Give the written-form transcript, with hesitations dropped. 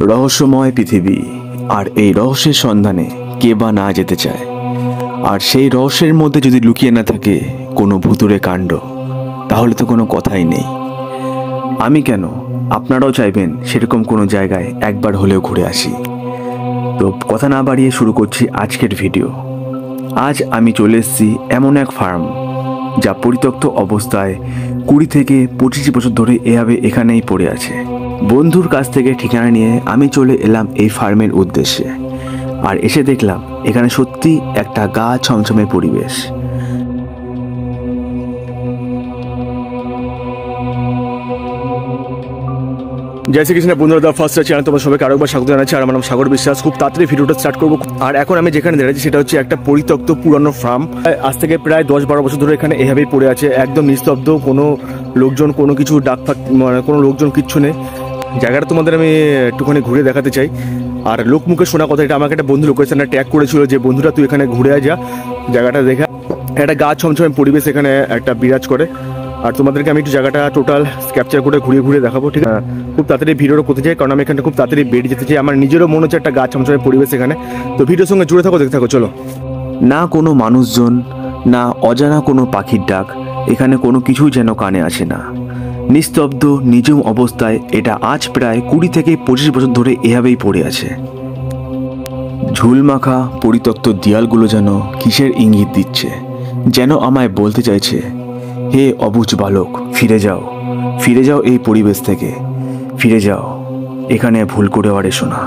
রহস্যময় পৃথিবী, আর এই রহস্যের সন্ধানে কে বা না যেতে চায়। আর সেই রহস্যের মধ্যে যদি লুকিয়ে না থাকে কোনো ভুতুড়ে কাণ্ড, তাহলে তো কোনো কথাই নেই। আমি কেন, আপনারাও চাইবেন সেরকম কোনো জায়গায় একবার হলেও ঘুরে আসি। তো কথা না বাড়িয়ে শুরু করছি আজকের ভিডিও। আজ আমি চলে এসেছি এমন এক ফার্ম, যা পরিত্যক্ত অবস্থায় 20 থেকে 25 বছর ধরে এভাবে এখানেই পড়ে আছে। বন্ধুর কাছ থেকে ঠিকানা নিয়ে আমি চলে এলাম এই ফার্মের উদ্দেশ্যে। আর এসে দেখলাম এখানে সত্যি একটা গা ছমছমে পরিবেশ। জয় শ্রীকৃষ্ণ বন্ধুরা, ফার্স্ট চ্যানেল তোমার সবাইকে আরেকবার স্বাগত জানাচ্ছি। আর আমার নাম সাগর বিশ্বাস। খুব তাড়াতাড়ি ভিডিওটা স্টার্ট করবো। আর এখন আমি যেখানে দাঁড়িয়েছি সেটা হচ্ছে একটা পরিত্যক্ত পুরানো ফার্ম। আজ থেকে প্রায় 10-12 বছর ধরে এখানে এভাবেই পড়ে আছে, একদম নিস্তব্ধ, কোনো লোকজন, কোনো কিছু ডাক ফাক, মানে কোনো লোকজন কিচ্ছু নেই। জায়গাটা তোমাদের আমি একটুখানি ঘুরে দেখাতে চাই। আর লোকমুখে শোনা কথা, এটা আমাকে একটা বন্ধু লোকেশনটা ট্যাগ করেছিল যে বন্ধুরা তুই এখানে ঘুরে যা, জায়গাটা দেখা। একটা গা ছমছমে পরিবেশ এখানে একটা বিরাজ করে। আর তোমাদেরকে আমি একটু জায়গাটা টোটাল ক্যাপচার করে ঘুরিয়ে ঘুরিয়ে দেখাবো, ঠিক আছে? খুব তাড়াতাড়ি ভিডিওটা করতে চাই, কারণ আমি এখানে খুব তাড়াতাড়ি বেরিয়ে যেতে চাই। আমার নিজেরও মনে হচ্ছে একটা গা ছমছমে পরিবেশ এখানে। তো ভিডিওর সঙ্গে জুড়ে থাকো, দেখতে থাকো, চলো। না কোনো মানুষজন, না অজানা কোনো পাখির ডাক, এখানে কোনো কিছুই যেন কানে আসে না। নিস্তব্ধ নিঝুম অবস্থায় এটা আজ প্রায় 20 থেকে 25 বছর ধরে এভাবেই পড়ে আছে। ঝুলমাখা পরিত্যক্ত দেয়ালগুলো যেন কিসের ইঙ্গিত দিচ্ছে, যেন আমায় বলতে চাইছে, হে অবুঝ বালক, ফিরে যাও, ফিরে যাও এই পরিবেশ থেকে, ফিরে যাও, এখানে ভুল করে আর এসো না।